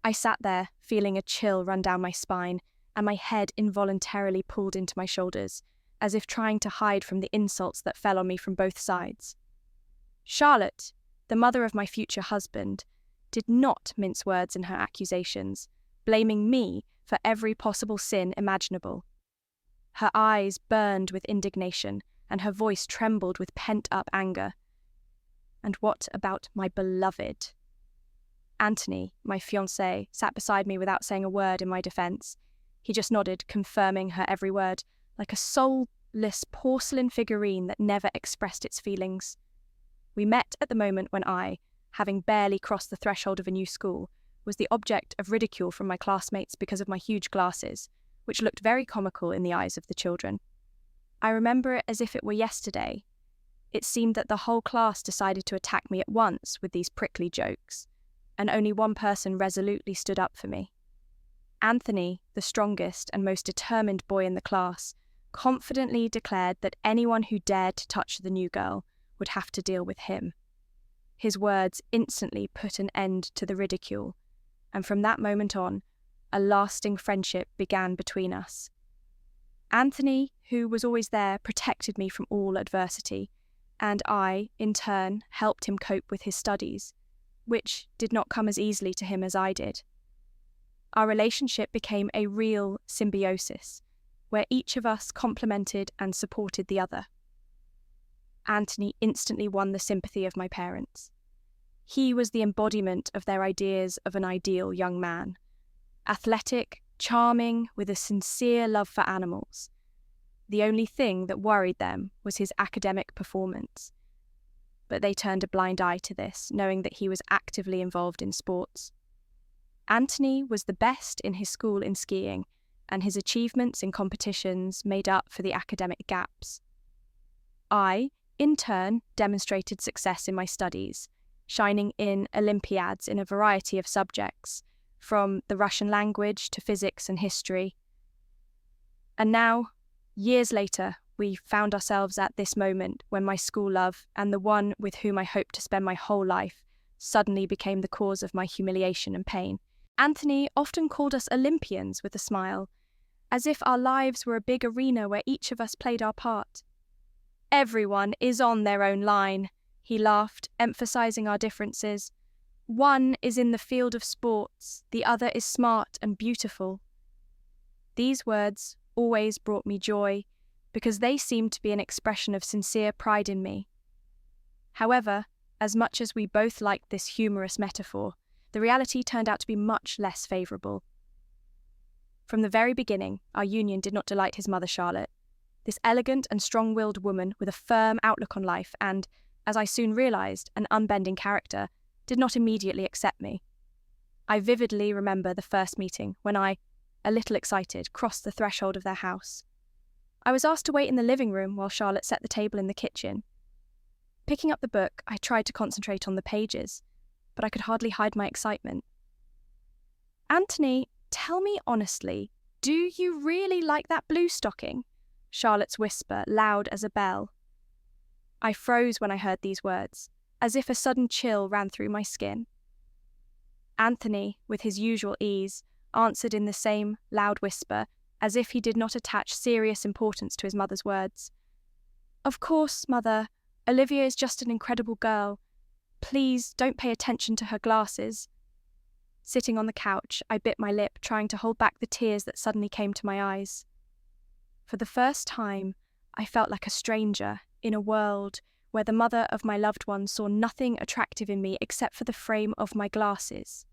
I sat there, feeling a chill run down my spine, and my head involuntarily pulled into my shoulders, as if trying to hide from the insults that fell on me from both sides. Charlotte, the mother of my future husband, did not mince words in her accusations, blaming me for every possible sin imaginable. Her eyes burned with indignation, and her voice trembled with pent-up anger. And what about my beloved? Anthony, my fiancé, sat beside me without saying a word in my defense. He just nodded, confirming her every word, like a soulless porcelain figurine that never expressed its feelings. We met at the moment when I, having barely crossed the threshold of a new school, was the object of ridicule from my classmates because of my huge glasses, which looked very comical in the eyes of the children. I remember it as if it were yesterday. It seemed that the whole class decided to attack me at once with these prickly jokes, and only one person resolutely stood up for me. Anthony, the strongest and most determined boy in the class, confidently declared that anyone who dared to touch the new girl would have to deal with him. His words instantly put an end to the ridicule, and from that moment on, a lasting friendship began between us. Anthony, who was always there, protected me from all adversity, and I, in turn, helped him cope with his studies, which did not come as easily to him as I did. Our relationship became a real symbiosis, where each of us complemented and supported the other. Anthony instantly won the sympathy of my parents. He was the embodiment of their ideas of an ideal young man. Athletic, charming, with a sincere love for animals. The only thing that worried them was his academic performance. But they turned a blind eye to this, knowing that he was actively involved in sports. Anthony was the best in his school in skiing, and his achievements in competitions made up for the academic gaps. I, in turn, demonstrated success in my studies, shining in Olympiads in a variety of subjects, from the Russian language to physics and history. And now, years later, we found ourselves at this moment when my school love and the one with whom I hoped to spend my whole life suddenly became the cause of my humiliation and pain. Anthony often called us Olympians with a smile, as if our lives were a big arena where each of us played our part. Everyone is on their own line, he laughed, emphasizing our differences. One is in the field of sports, the other is smart and beautiful. These words always brought me joy, because they seemed to be an expression of sincere pride in me. However, as much as we both liked this humorous metaphor, the reality turned out to be much less favourable. From the very beginning, our union did not delight his mother Charlotte, this elegant and strong-willed woman with a firm outlook on life and, as I soon realised, an unbending character, did not immediately accept me. I vividly remember the first meeting when I, a little excited, crossed the threshold of their house. I was asked to wait in the living room while Charlotte set the table in the kitchen. Picking up the book, I tried to concentrate on the pages, but I could hardly hide my excitement. "Anthony, tell me honestly, do you really like that blue stocking?" Charlotte's whisper, loud as a bell. I froze when I heard these words, as if a sudden chill ran through my skin. Anthony, with his usual ease, answered in the same loud whisper, as if he did not attach serious importance to his mother's words. "Of course, Mother. Olivia is just an incredible girl. Please don't pay attention to her glasses." Sitting on the couch, I bit my lip, trying to hold back the tears that suddenly came to my eyes. For the first time, I felt like a stranger in a world where the mother of my loved one saw nothing attractive in me except for the frame of my glasses.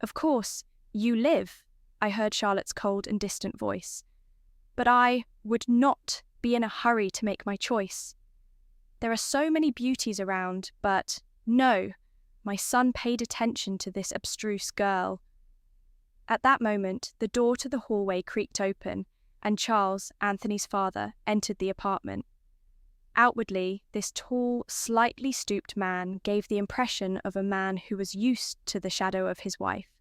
"Of course, you live," I heard Charlotte's cold and distant voice. "But I would not be in a hurry to make my choice. There are so many beauties around, but no, my son paid attention to this abstruse girl." At that moment, the door to the hallway creaked open, and Charles, Anthony's father, entered the apartment. Outwardly, this tall, slightly stooped man gave the impression of a man who was used to the shadow of his wife.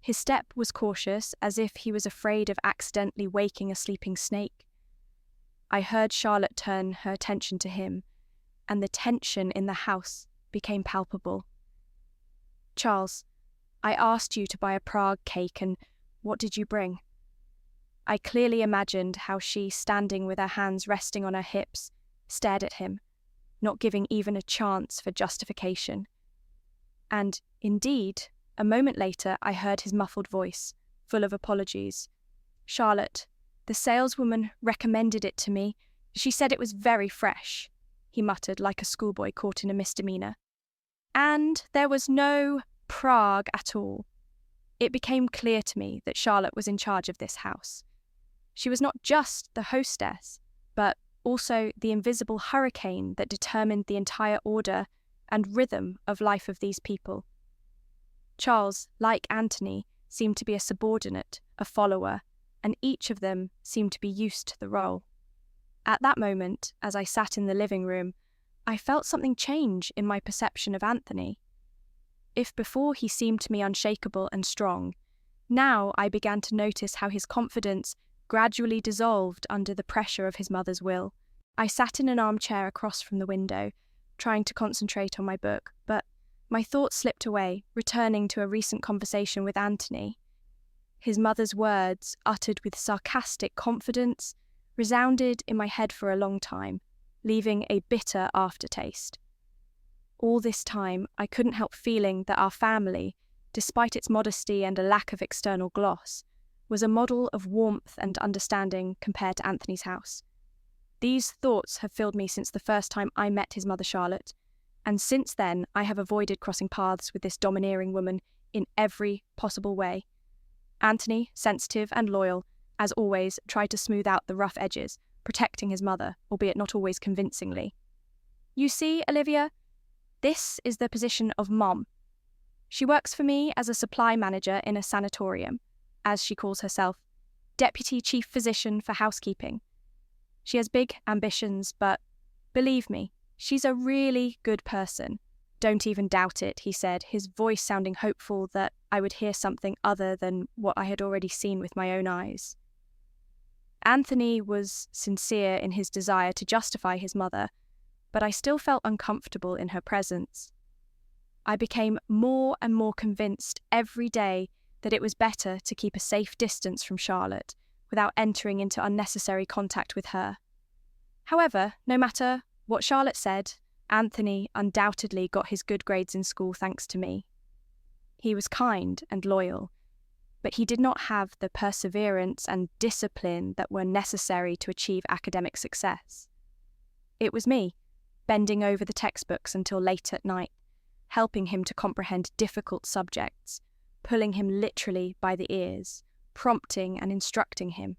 His step was cautious, as if he was afraid of accidentally waking a sleeping snake. I heard Charlotte turn her attention to him, and the tension in the house became palpable. "Charles, I asked you to buy a Prague cake, and what did you bring?" I clearly imagined how she, standing with her hands resting on her hips, stared at him, not giving even a chance for justification. And, indeed, a moment later I heard his muffled voice, full of apologies. "Charlotte, the saleswoman recommended it to me. She said it was very fresh," he muttered like a schoolboy caught in a misdemeanor. "And there was no Prague at all." It became clear to me that Charlotte was in charge of this house. She was not just the hostess, but also the invisible hurricane that determined the entire order and rhythm of life of these people. Charles, like Anthony, seemed to be a subordinate, a follower, and each of them seemed to be used to the role. At that moment, as I sat in the living room, I felt something change in my perception of Anthony. If before he seemed to me unshakable and strong, now I began to notice how his confidence gradually dissolved under the pressure of his mother's will. I sat in an armchair across from the window, trying to concentrate on my book, but my thoughts slipped away, returning to a recent conversation with Anthony. His mother's words, uttered with sarcastic confidence, resounded in my head for a long time, leaving a bitter aftertaste. All this time, I couldn't help feeling that our family, despite its modesty and a lack of external gloss, was a model of warmth and understanding compared to Anthony's house. These thoughts have filled me since the first time I met his mother Charlotte, and since then I have avoided crossing paths with this domineering woman in every possible way. Anthony, sensitive and loyal, as always, tried to smooth out the rough edges, protecting his mother, albeit not always convincingly. "You see, Olivia, this is the position of Mom. She works for me as a supply manager in a sanatorium, as she calls herself, deputy chief physician for housekeeping. She has big ambitions, but believe me, she's a really good person. Don't even doubt it," he said, his voice sounding hopeful that I would hear something other than what I had already seen with my own eyes. Anthony was sincere in his desire to justify his mother, but I still felt uncomfortable in her presence. I became more and more convinced every day that it was better to keep a safe distance from Charlotte without entering into unnecessary contact with her. However, no matter what Charlotte said, Anthony undoubtedly got his good grades in school thanks to me. He was kind and loyal, but he did not have the perseverance and discipline that were necessary to achieve academic success. It was me, bending over the textbooks until late at night, helping him to comprehend difficult subjects, pulling him literally by the ears, prompting and instructing him.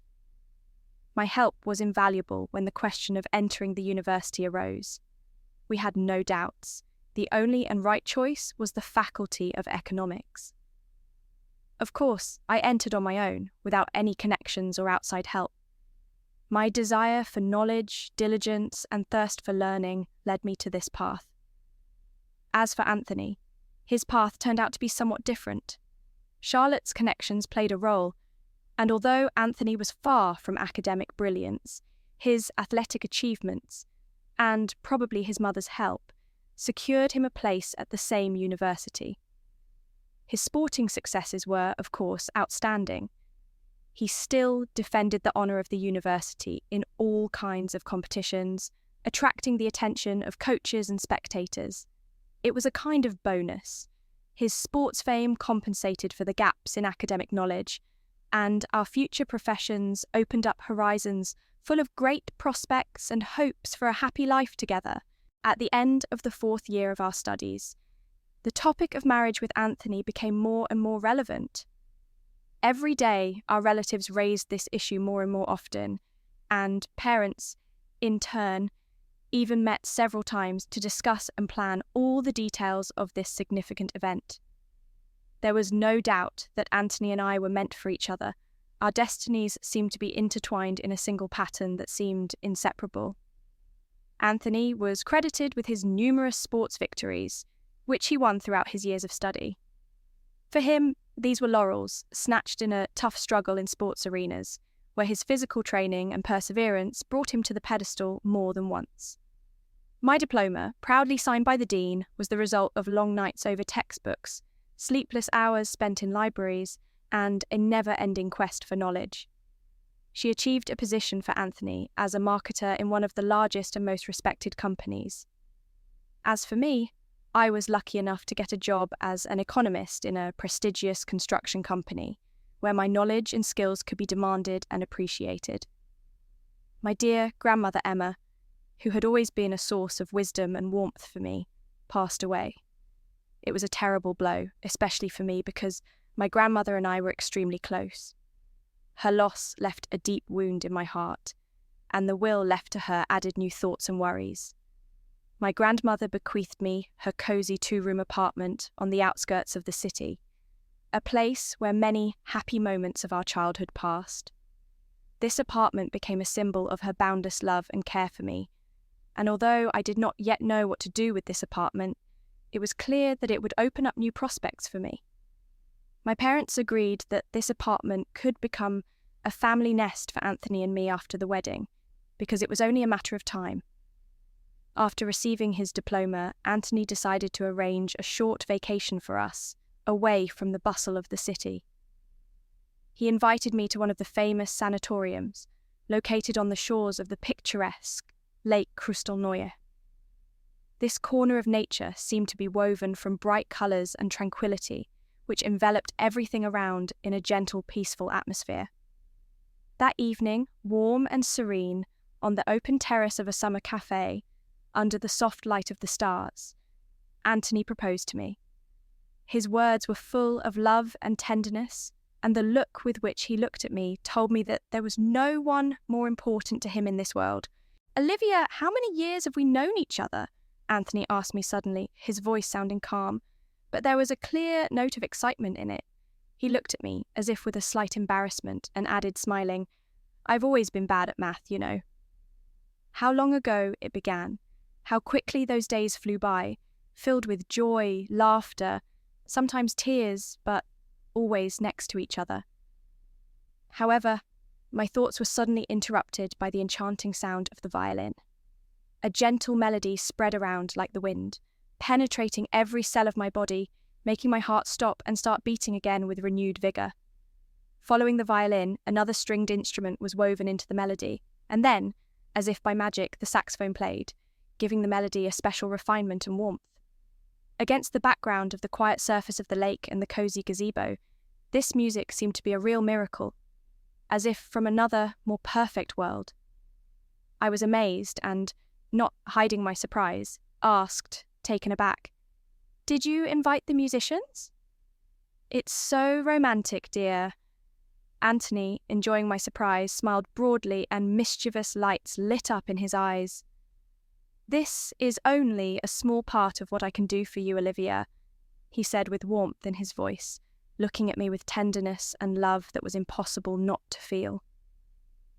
My help was invaluable when the question of entering the university arose. We had no doubts. The only and right choice was the Faculty of Economics. Of course, I entered on my own, without any connections or outside help. My desire for knowledge, diligence, and thirst for learning led me to this path. As for Anthony, his path turned out to be somewhat different. Charlotte's connections played a role, and although Anthony was far from academic brilliance, his athletic achievements, and probably his mother's help, secured him a place at the same university. His sporting successes were, of course, outstanding. He still defended the honour of the university in all kinds of competitions, attracting the attention of coaches and spectators. It was a kind of bonus. His sports fame compensated for the gaps in academic knowledge, and our future professions opened up horizons full of great prospects and hopes for a happy life together. At the end of the 4th year of our studies, the topic of marriage with Anthony became more and more relevant. Every day, our relatives raised this issue more and more often, and parents, in turn, even met several times to discuss and plan all the details of this significant event. There was no doubt that Anthony and I were meant for each other. Our destinies seemed to be intertwined in a single pattern that seemed inseparable. Anthony was credited with his numerous sports victories, which he won throughout his years of study. For him, these were laurels, snatched in a tough struggle in sports arenas, where his physical training and perseverance brought him to the pedestal more than once. My diploma, proudly signed by the dean, was the result of long nights over textbooks, sleepless hours spent in libraries, and a never-ending quest for knowledge. She achieved a position for Anthony as a marketer in one of the largest and most respected companies. As for me, I was lucky enough to get a job as an economist in a prestigious construction company, where my knowledge and skills could be demanded and appreciated. My dear grandmother Emma, who had always been a source of wisdom and warmth for me, passed away. It was a terrible blow, especially for me because my grandmother and I were extremely close. Her loss left a deep wound in my heart, and the will left to her added new thoughts and worries. My grandmother bequeathed me her cosy 2-room apartment on the outskirts of the city, a place where many happy moments of our childhood passed. This apartment became a symbol of her boundless love and care for me, and although I did not yet know what to do with this apartment, it was clear that it would open up new prospects for me. My parents agreed that this apartment could become a family nest for Anthony and me after the wedding, because it was only a matter of time. After receiving his diploma, Anthony decided to arrange a short vacation for us, away from the bustle of the city. He invited me to one of the famous sanatoriums, located on the shores of the picturesque Lake Krustelneue. This corner of nature seemed to be woven from bright colours and tranquility, which enveloped everything around in a gentle, peaceful atmosphere. That evening, warm and serene, on the open terrace of a summer cafe, under the soft light of the stars, Anthony proposed to me. His words were full of love and tenderness, and the look with which he looked at me told me that there was no one more important to him in this world. "Olivia, how many years have we known each other?" Anthony asked me suddenly, his voice sounding calm, but there was a clear note of excitement in it. He looked at me, as if with a slight embarrassment, and added, smiling, "I've always been bad at math, you know." How long ago it began. How quickly those days flew by, filled with joy, laughter, sometimes tears, but always next to each other. However, my thoughts were suddenly interrupted by the enchanting sound of the violin. A gentle melody spread around like the wind, penetrating every cell of my body, making my heart stop and start beating again with renewed vigour. Following the violin, another stringed instrument was woven into the melody, and then, as if by magic, the saxophone played, giving the melody a special refinement and warmth. Against the background of the quiet surface of the lake and the cosy gazebo, this music seemed to be a real miracle, as if from another, more perfect world. I was amazed and, not hiding my surprise, asked, taken aback, "Did you invite the musicians?" "It's so romantic, dear." Anthony, enjoying my surprise, smiled broadly and mischievous lights lit up in his eyes. "This is only a small part of what I can do for you, Olivia," he said with warmth in his voice, looking at me with tenderness and love that was impossible not to feel.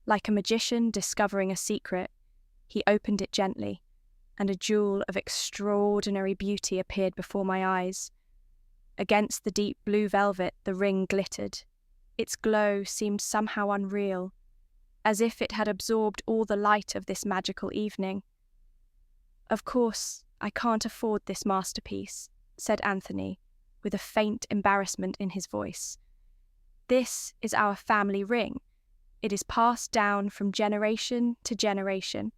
Like a magician discovering a secret, he opened it gently, and a jewel of extraordinary beauty appeared before my eyes. Against the deep blue velvet, the ring glittered. Its glow seemed somehow unreal, as if it had absorbed all the light of this magical evening. "Of course, I can't afford this masterpiece," said Anthony, with a faint embarrassment in his voice. "This is our family ring. It is passed down from generation to generation,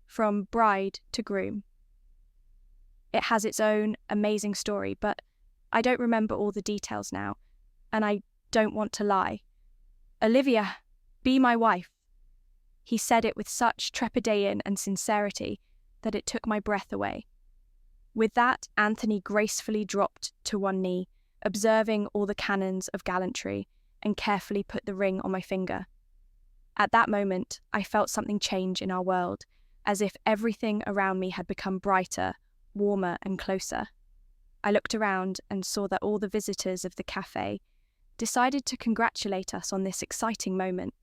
from bride to groom. It has its own amazing story, but I don't remember all the details now, and I don't want to lie. Olivia, be my wife." He said it with such trepidation and sincerity that it took my breath away. With that, Anthony gracefully dropped to one knee, observing all the canons of gallantry, and carefully put the ring on my finger. At that moment, I felt something change in our world, as if everything around me had become brighter, warmer, and closer. I looked around and saw that all the visitors of the cafe decided to congratulate us on this exciting moment.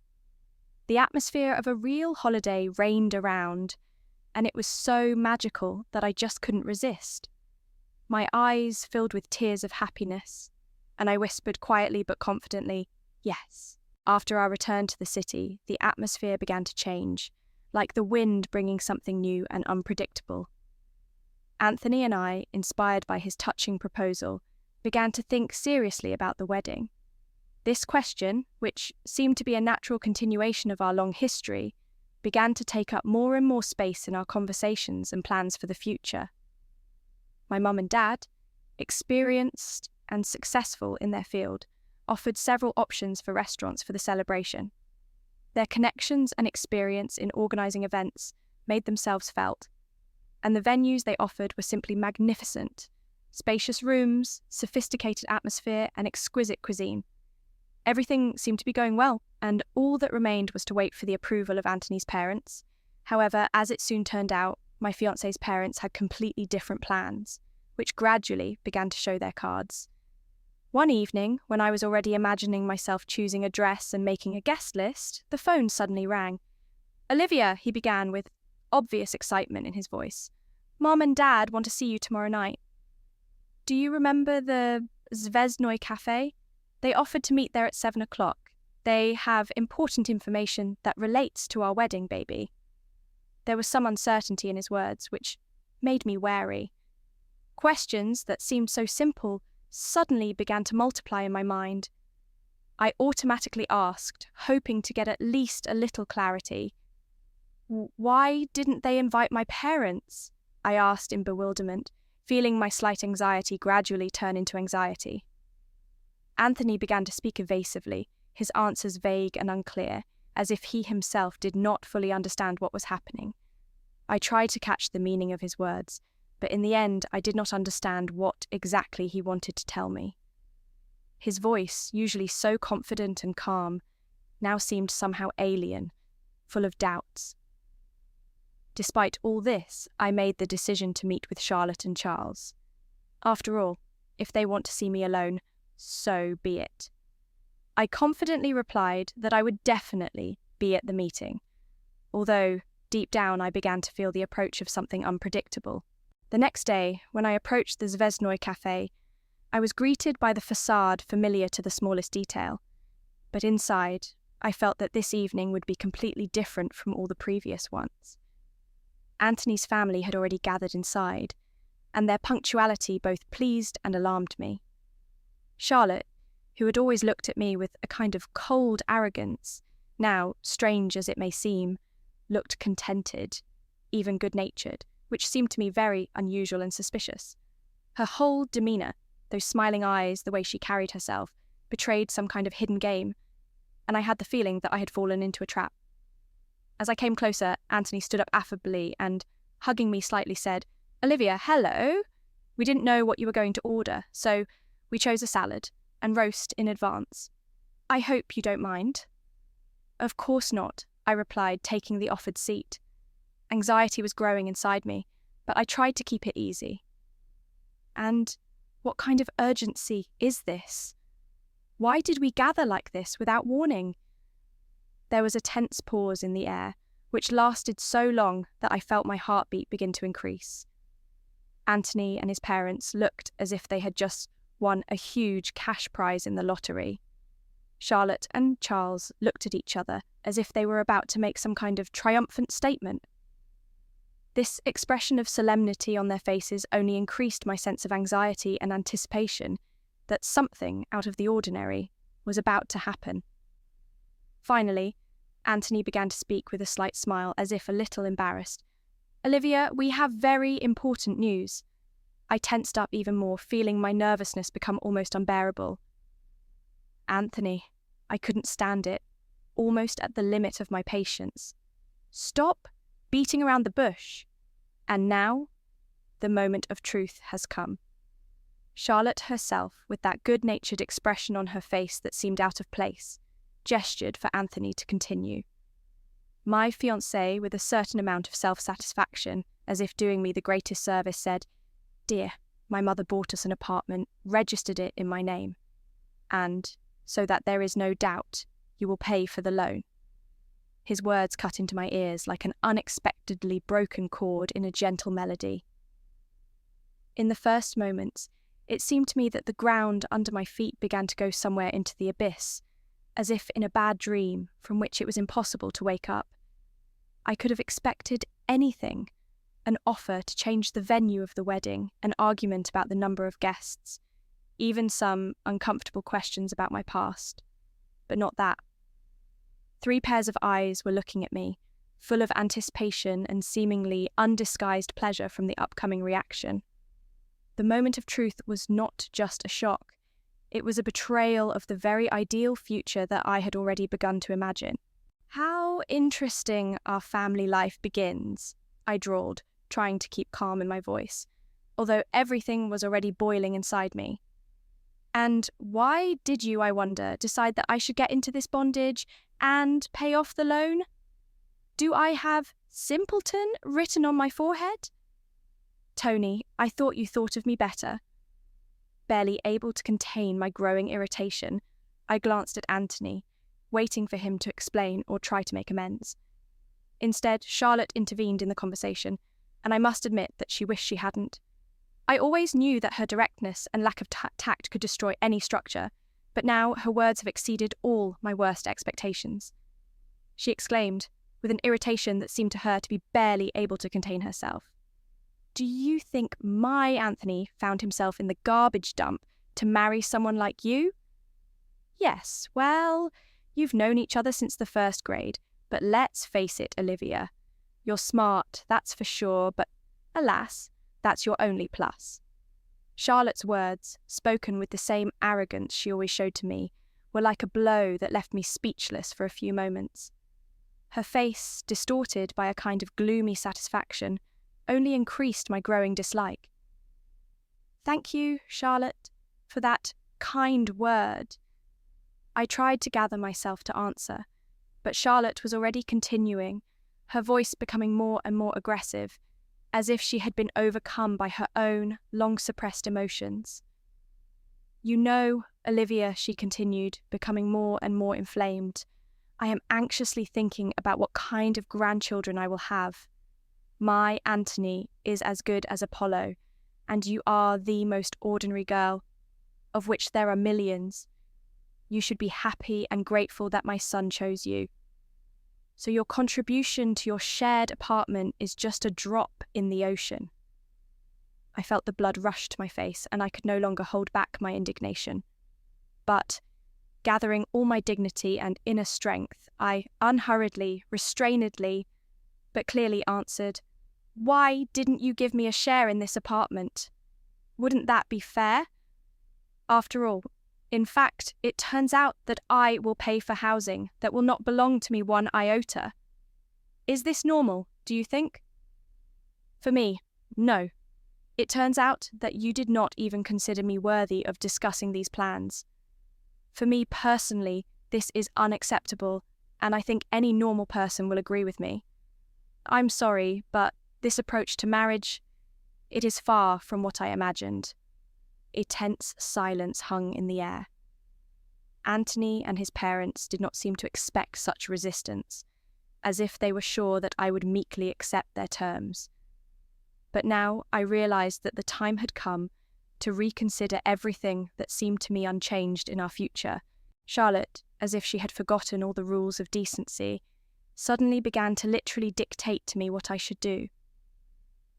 The atmosphere of a real holiday reigned around, and it was so magical that I just couldn't resist. My eyes filled with tears of happiness, and I whispered quietly but confidently, "Yes." After our return to the city, the atmosphere began to change, like the wind bringing something new and unpredictable. Anthony and I, inspired by his touching proposal, began to think seriously about the wedding. This question, which seemed to be a natural continuation of our long history, began to take up more and more space in our conversations and plans for the future. My mum and dad, experienced and successful in their field, offered several options for restaurants for the celebration. Their connections and experience in organising events made themselves felt, and the venues they offered were simply magnificent. Spacious rooms, sophisticated atmosphere, and exquisite cuisine. Everything seemed to be going well, and all that remained was to wait for the approval of Anthony's parents. However, as it soon turned out, my fiancé's parents had completely different plans, which gradually began to show their cards. One evening, when I was already imagining myself choosing a dress and making a guest list, the phone suddenly rang. "Olivia," he began with obvious excitement in his voice. "Mom and Dad want to see you tomorrow night. Do you remember the Zvezdnoy Cafe? They offered to meet there at 7 o'clock. They have important information that relates to our wedding, baby." There was some uncertainty in his words, which made me wary. Questions that seemed so simple suddenly began to multiply in my mind. I automatically asked, hoping to get at least a little clarity. "Why didn't they invite my parents?" I asked in bewilderment, feeling my slight anxiety gradually turn into anxiety. Anthony began to speak evasively, his answers vague and unclear, as if he himself did not fully understand what was happening. I tried to catch the meaning of his words, but in the end I did not understand what exactly he wanted to tell me. His voice, usually so confident and calm, now seemed somehow alien, full of doubts. Despite all this, I made the decision to meet with Charlotte and Charles. After all, if they want to see me alone, so be it. I confidently replied that I would definitely be at the meeting, although deep down I began to feel the approach of something unpredictable. The next day, when I approached the Zvezdnoy Cafe, I was greeted by the facade familiar to the smallest detail, but inside, I felt that this evening would be completely different from all the previous ones. Anthony's family had already gathered inside, and their punctuality both pleased and alarmed me. Charlotte, who had always looked at me with a kind of cold arrogance, now, strange as it may seem, looked contented, even good-natured, which seemed to me very unusual and suspicious. Her whole demeanour, those smiling eyes, the way she carried herself, betrayed some kind of hidden game, and I had the feeling that I had fallen into a trap. As I came closer, Anthony stood up affably and, hugging me slightly, said, "Olivia, hello. We didn't know what you were going to order, so we chose a salad and roast in advance. I hope you don't mind." "Of course not," I replied, taking the offered seat. Anxiety was growing inside me, but I tried to keep it easy. "And what kind of urgency is this? Why did we gather like this without warning?" There was a tense pause in the air, which lasted so long that I felt my heartbeat begin to increase. Anthony and his parents looked as if they had just won a huge cash prize in the lottery. Charlotte and Charles looked at each other as if they were about to make some kind of triumphant statement. This expression of solemnity on their faces only increased my sense of anxiety and anticipation that something out of the ordinary was about to happen. Finally, Anthony began to speak with a slight smile, as if a little embarrassed. "Olivia, we have very important news." I tensed up even more, feeling my nervousness become almost unbearable. "Anthony," I couldn't stand it, almost at the limit of my patience. "Stop beating around the bush." And now, the moment of truth has come. Charlotte herself, with that good-natured expression on her face that seemed out of place, gestured for Anthony to continue. My fiancé, with a certain amount of self-satisfaction, as if doing me the greatest service, said, "Dear, my mother bought us an apartment, registered it in my name, and, so that there is no doubt, you will pay for the loan." His words cut into my ears like an unexpectedly broken chord in a gentle melody. In the first moments, it seemed to me that the ground under my feet began to go somewhere into the abyss, as if in a bad dream from which it was impossible to wake up. I could have expected anything: an offer to change the venue of the wedding, an argument about the number of guests. even some uncomfortable questions about my past. But not that. 3 pairs of eyes were looking at me, full of anticipation and seemingly undisguised pleasure from the upcoming reaction. The moment of truth was not just a shock. It was a betrayal of the very ideal future that I had already begun to imagine. "How interesting our family life begins," I drawled, trying to keep calm in my voice, although everything was already boiling inside me. "And why did you, I wonder, decide that I should get into this bondage and pay off the loan? Do I have simpleton written on my forehead? Tony, I thought you thought of me better." Barely able to contain my growing irritation, I glanced at Anthony, waiting for him to explain or try to make amends. Instead, Charlotte intervened in the conversation, and I must admit that she wished she hadn't. I always knew that her directness and lack of tact could destroy any structure, but now her words have exceeded all my worst expectations. She exclaimed, with an irritation that seemed to her to be barely able to contain herself. "Do you think my Anthony found himself in the garbage dump to marry someone like you?" "Yes, well, you've known each other since the 1st grade, but let's face it, Olivia. You're smart, that's for sure, but alas, that's your only plus." Charlotte's words, spoken with the same arrogance she always showed to me, were like a blow that left me speechless for a few moments. Her face, distorted by a kind of gloomy satisfaction, only increased my growing dislike. "Thank you, Charlotte, for that kind word." I tried to gather myself to answer, but Charlotte was already continuing, her voice becoming more and more aggressive, as if she had been overcome by her own long-suppressed emotions. "You know, Olivia," she continued, becoming more and more inflamed, "I am anxiously thinking about what kind of grandchildren I will have. My Anthony is as good as Apollo, and you are the most ordinary girl, of which there are millions. You should be happy and grateful that my son chose you. So your contribution to your shared apartment is just a drop in the ocean." I felt the blood rush to my face, and I could no longer hold back my indignation. But, gathering all my dignity and inner strength, I unhurriedly, restrainedly, but clearly answered, "Why didn't you give me a share in this apartment? Wouldn't that be fair? After all, in fact, it turns out that I will pay for housing that will not belong to me one iota. Is this normal, do you think?" For me, no. It turns out that you did not even consider me worthy of discussing these plans. For me personally, this is unacceptable, and I think any normal person will agree with me. I'm sorry, but this approach to marriage, it is far from what I imagined. A tense silence hung in the air. Anthony and his parents did not seem to expect such resistance, as if they were sure that I would meekly accept their terms. But now I realized that the time had come to reconsider everything that seemed to me unchanged in our future. Charlotte, as if she had forgotten all the rules of decency, suddenly began to literally dictate to me what I should do.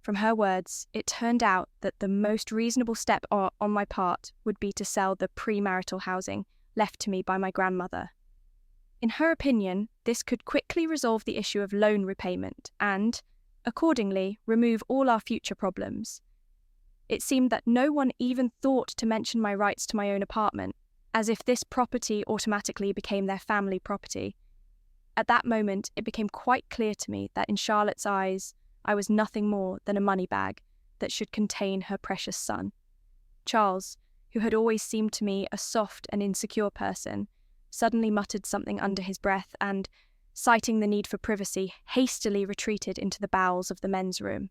From her words, it turned out that the most reasonable step on my part would be to sell the premarital housing left to me by my grandmother. In her opinion, this could quickly resolve the issue of loan repayment and, accordingly, remove all our future problems. It seemed that no one even thought to mention my rights to my own apartment, as if this property automatically became their family property. At that moment, it became quite clear to me that in Charlotte's eyes, I was nothing more than a money bag that should contain her precious son. Charles, who had always seemed to me a soft and insecure person, suddenly muttered something under his breath and, citing the need for privacy, hastily retreated into the bowels of the men's room.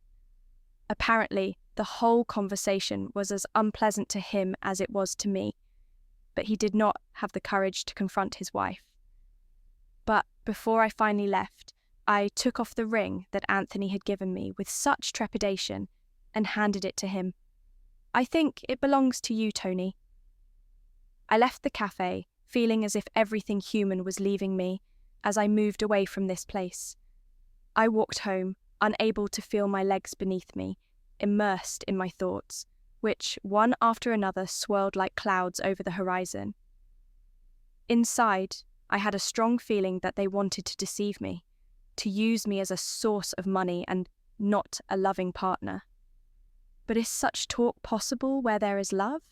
Apparently, the whole conversation was as unpleasant to him as it was to me, but he did not have the courage to confront his wife. But before I finally left, I took off the ring that Anthony had given me with such trepidation and handed it to him. "I think it belongs to you, Tony." I left the cafe, feeling as if everything human was leaving me as I moved away from this place. I walked home, unable to feel my legs beneath me, immersed in my thoughts, which, one after another, swirled like clouds over the horizon. Inside, I had a strong feeling that they wanted to deceive me, to use me as a source of money and not a loving partner. But is such talk possible where there is love?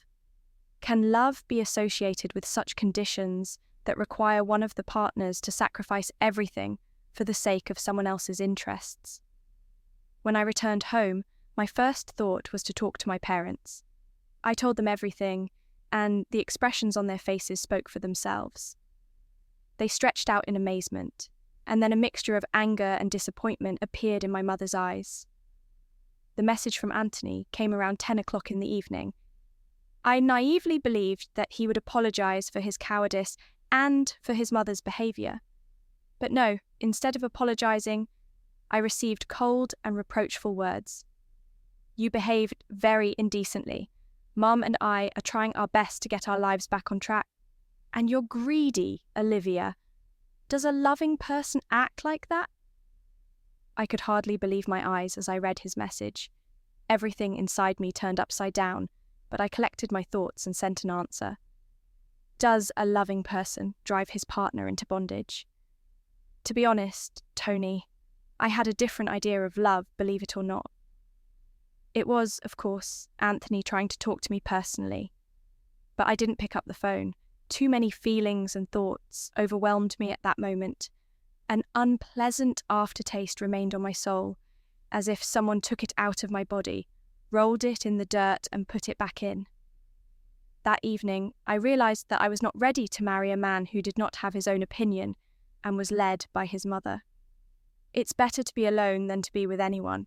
Can love be associated with such conditions that require one of the partners to sacrifice everything for the sake of someone else's interests? When I returned home, my first thought was to talk to my parents. I told them everything, and the expressions on their faces spoke for themselves. They stretched out in amazement, and then a mixture of anger and disappointment appeared in my mother's eyes. The message from Anthony came around 10 o'clock in the evening. I naively believed that he would apologize for his cowardice and for his mother's behavior. But no, instead of apologizing, I received cold and reproachful words. You behaved very indecently. Mum and I are trying our best to get our lives back on track. And you're greedy, Olivia. Does a loving person act like that? I could hardly believe my eyes as I read his message. Everything inside me turned upside down, but I collected my thoughts and sent an answer. Does a loving person drive his partner into bondage? To be honest, Tony, I had a different idea of love, believe it or not. It was, of course, Anthony trying to talk to me personally. But I didn't pick up the phone. Too many feelings and thoughts overwhelmed me at that moment. An unpleasant aftertaste remained on my soul, as if someone took it out of my body, rolled it in the dirt and put it back in. That evening, I realized that I was not ready to marry a man who did not have his own opinion and was led by his mother. It's better to be alone than to be with anyone,